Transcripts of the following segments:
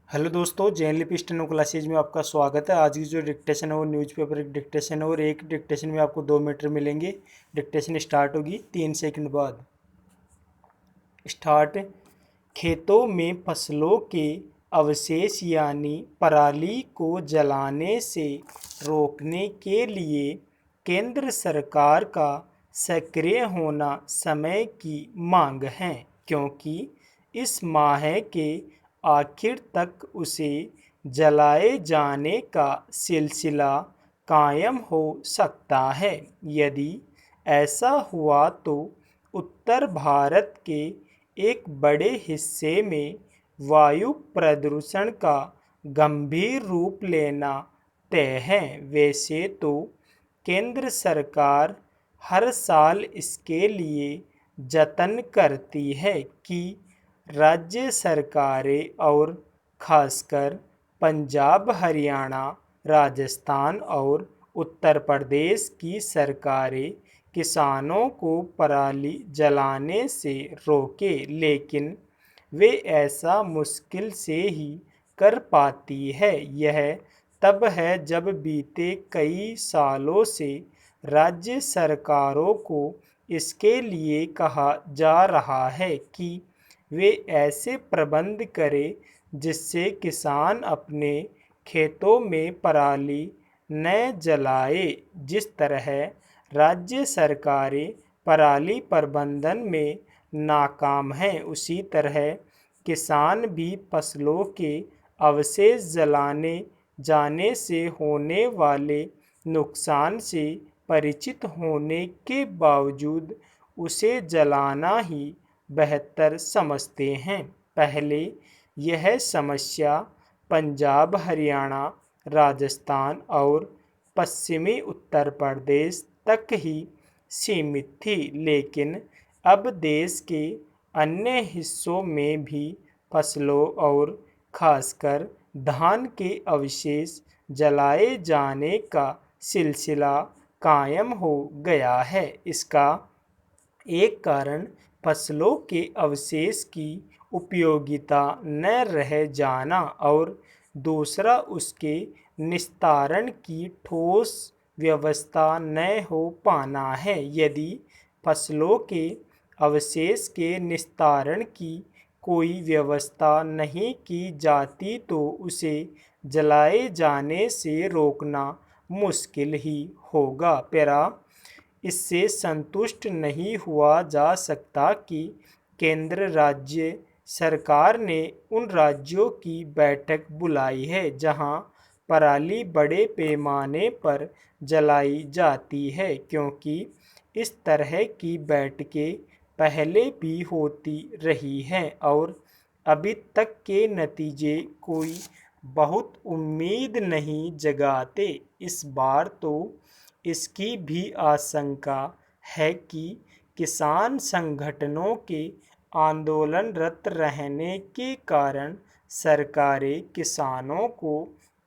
Hello दोस्तों, जैन लिपि steno classes में आपका स्वागत है। आज की जो डिक्टेशन है वो न्यूज़पेपर एक डिक्टेशन है और एक डिक्टेशन में आपको 2 मीटर मिलेंगे। डिक्टेशन स्टार्ट होगी 3 सेकंड बाद। स्टार्ट। खेतों में फसलों के अवशेष यानी पराली को जलाने से रोकने के लिए केंद्र सरकार का सक्रिय होना समय की मांग है, क्योंकि इस माह के आखिर तक उसे जलाए जाने का सिलसिला कायम हो सकता है। यदि ऐसा हुआ तो उत्तर भारत के एक बड़े हिस्से में वायु प्रदूषण का गंभीर रूप लेना तय है। वैसे तो केंद्र सरकार हर साल इसके लिए जतन करती है कि राज्य सरकारें और खासकर पंजाब, हरियाणा, राजस्थान और उत्तर प्रदेश की सरकारें किसानों को पराली जलाने से रोके, लेकिन वे ऐसा मुश्किल से ही कर पाती है। यह तब है जब बीते कई सालों से राज्य सरकारों को इसके लिए कहा जा रहा है कि वे ऐसे प्रबंध करें जिससे किसान अपने खेतों में पराली न जलाए। जिस तरह राज्य सरकारें पराली प्रबंधन में नाकाम हैं, उसी तरह किसान भी फसलों के अवशेष जलाने जाने से होने वाले नुकसान से परिचित होने के बावजूद उसे जलाना ही बेहतर समझते हैं। पहले यह समस्या पंजाब, हरियाणा, राजस्थान और पश्चिमी उत्तर प्रदेश तक ही सीमित थी, लेकिन अब देश के अन्य हिस्सों में भी फसलों और खासकर धान के अवशेष जलाए जाने का सिलसिला कायम हो गया है। इसका एक कारण फसलों के अवशेष की उपयोगिता न रह जाना और दूसरा उसके निस्तारण की ठोस व्यवस्था न हो पाना है। यदि फसलों के अवशेष के निस्तारण की कोई व्यवस्था नहीं की जाती तो उसे जलाए जाने से रोकना मुश्किल ही होगा। पैरा इससे संतुष्ट नहीं हुआ जा सकता कि केंद्र राज्य सरकार ने उन राज्यों की बैठक बुलाई है जहां पराली बड़े पैमाने पर जलाई जाती है, क्योंकि इस तरह की बैठकें पहले भी होती रही हैं और अभी तक के नतीजे कोई बहुत उम्मीद नहीं जगाते। इस बार तो इसकी भी आशंका है कि किसान संगठनों के आंदोलनरत रहने के कारण सरकारें किसानों को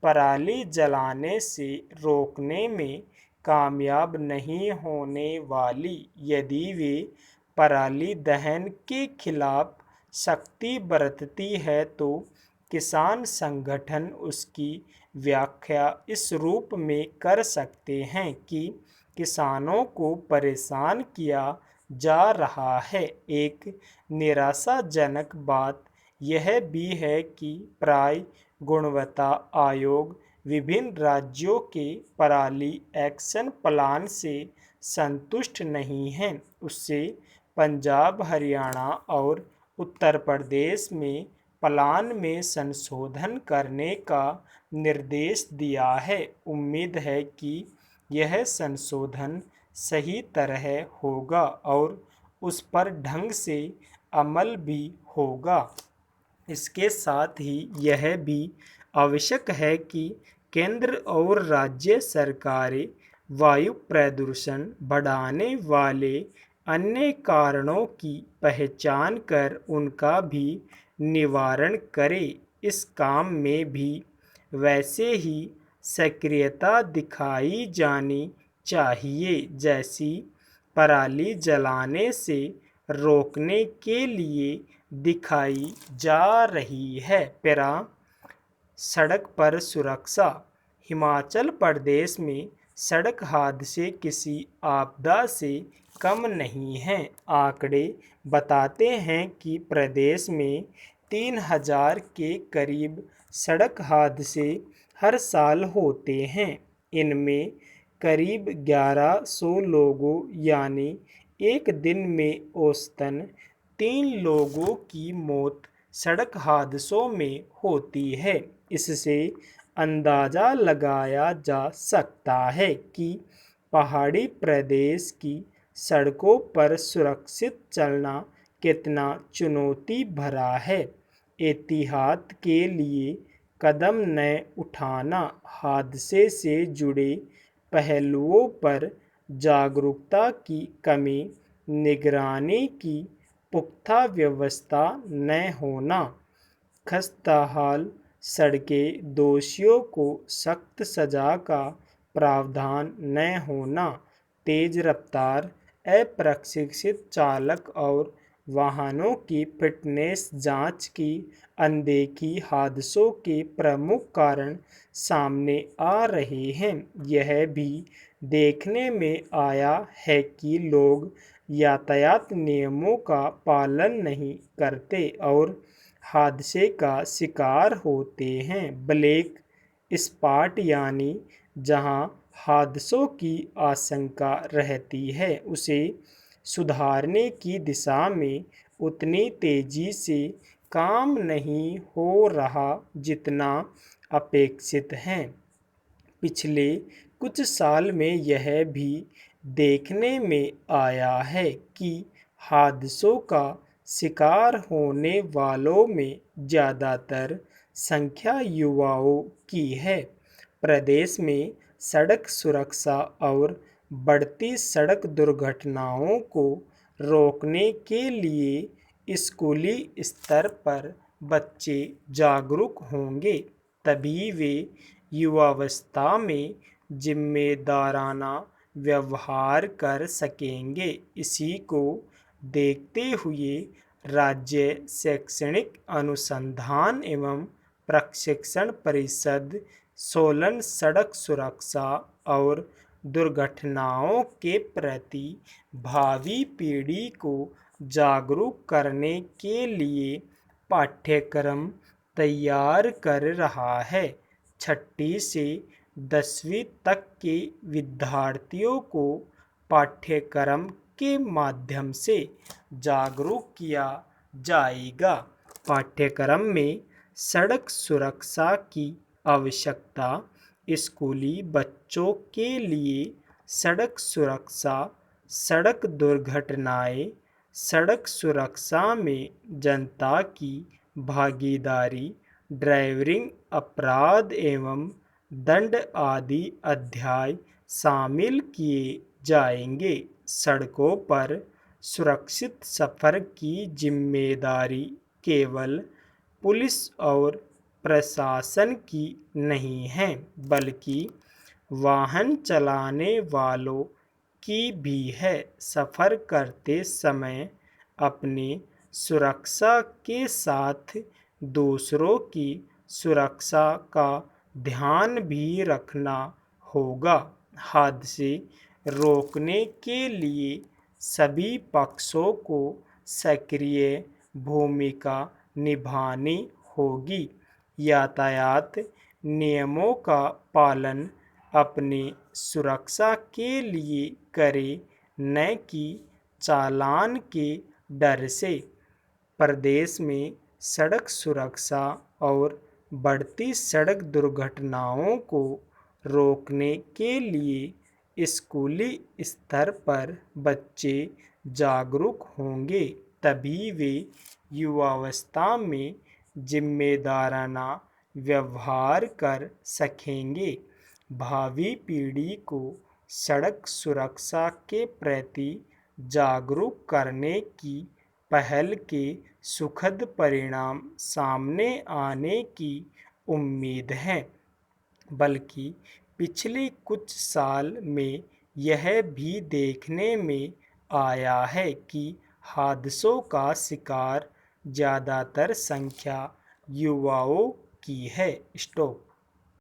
पराली जलाने से रोकने में कामयाब नहीं होने वाली। यदि वे पराली दहन के खिलाफ सख्ती बरतती है तो किसान संगठन उसकी व्याख्या इस रूप में कर सकते हैं कि किसानों को परेशान किया जा रहा है। एक निराशाजनक बात यह भी है कि प्राय गुणवत्ता आयोग विभिन्न राज्यों के पराली एक्शन प्लान से संतुष्ट नहीं हैं। उससे पंजाब, हरियाणा और उत्तर प्रदेश में प्लान में संशोधन करने का निर्देश दिया है। उम्मीद है कि यह संशोधन सही तरह होगा और उस पर ढंग से अमल भी होगा। इसके साथ ही यह भी आवश्यक है कि केंद्र और राज्य सरकारें वायु प्रदूषण बढ़ाने वाले अन्य कारणों की पहचान कर उनका भी निवारण करें। इस काम में भी वैसे ही सक्रियता दिखाई जानी चाहिए जैसी पराली जलाने से रोकने के लिए दिखाई जा रही है। पैरा सड़क पर सुरक्षा। हिमाचल प्रदेश में सड़क हादसे किसी आपदा से कम नहीं हैं। आंकड़े बताते हैं कि प्रदेश में 3000 के करीब सड़क हादसे हर साल होते हैं। इनमें करीब 1100 लोगों यानी एक दिन में औसतन 3 लोगों की मौत सड़क हादसों में होती है। इससे अंदाज़ा लगाया जा सकता है कि पहाड़ी प्रदेश की सड़कों पर सुरक्षित चलना कितना चुनौती भरा है। एहतियात के लिए कदम न उठाना। हादसे से जुड़े पहलुओं पर जागरूकता की कमी, निगरानी की पुख्ता व्यवस्था न होना, खस्ताहाल सड़कें, दोषियों को सख्त सजा का प्रावधान न होना, तेज रफ्तार, अप्रशिक्षित चालक और वाहनों की फिटनेस जांच की अनदेखी हादसों के प्रमुख कारण सामने आ रहे हैं। यह भी देखने में आया है कि लोग यातायात नियमों का पालन नहीं करते और हादसे का शिकार होते हैं। ब्लैक स्पॉट यानी जहां हादसों की आशंका रहती है उसे सुधारने की दिशा में उतनी तेजी से काम नहीं हो रहा जितना अपेक्षित है। पिछले कुछ साल में यह भी देखने में आया है कि हादसों का शिकार होने वालों में ज़्यादातर संख्या युवाओं की है। प्रदेश में सड़क सुरक्षा और बढ़ती सड़क दुर्घटनाओं को रोकने के लिए स्कूली स्तर पर बच्चे जागरूक होंगे, तभी वे युवावस्था में जिम्मेदाराना व्यवहार कर सकेंगे। इसी को देखते हुए राज्य शैक्षणिक अनुसंधान एवं प्रशिक्षण परिषद सोलन सड़क सुरक्षा और दुर्घटनाओं के प्रति भावी पीढ़ी को जागरूक करने के लिए पाठ्यक्रम तैयार कर रहा है। 6ठी से 10वीं तक के विद्यार्थियों को पाठ्यक्रम के माध्यम से जागरूक किया जाएगा। पाठ्यक्रम में सड़क सुरक्षा की आवश्यकता, स्कूली बच्चों के लिए सड़क सुरक्षा, सड़क दुर्घटनाएं, सड़क सुरक्षा में जनता की भागीदारी, ड्राइविंग अपराध एवं दंड आदि अध्याय शामिल किए जाएंगे। सड़कों पर सुरक्षित सफर की जिम्मेदारी केवल पुलिस और प्रशासन की नहीं है, बल्कि वाहन चलाने वालों की भी है। सफर करते समय अपनी सुरक्षा के साथ दूसरों की सुरक्षा का ध्यान भी रखना होगा। हादसे रोकने के लिए सभी पक्षों को सक्रिय भूमिका निभानी होगी। यातायात नियमों का पालन अपनी सुरक्षा के लिए करें, न कि चालान के डर से। प्रदेश में सड़क सुरक्षा और बढ़ती सड़क दुर्घटनाओं को रोकने के लिए स्कूली स्तर पर बच्चे जागरूक होंगे, तभी वे युवावस्था में जिम्मेदाराना व्यवहार कर सकेंगे। भावी पीढ़ी को सड़क सुरक्षा के प्रति जागरूक करने की पहल के सुखद परिणाम सामने आने की उम्मीद है। बल्कि पिछले कुछ साल में यह भी देखने में आया है कि हादसों का शिकार ज़्यादातर संख्या युवाओं की है। स्टॉप।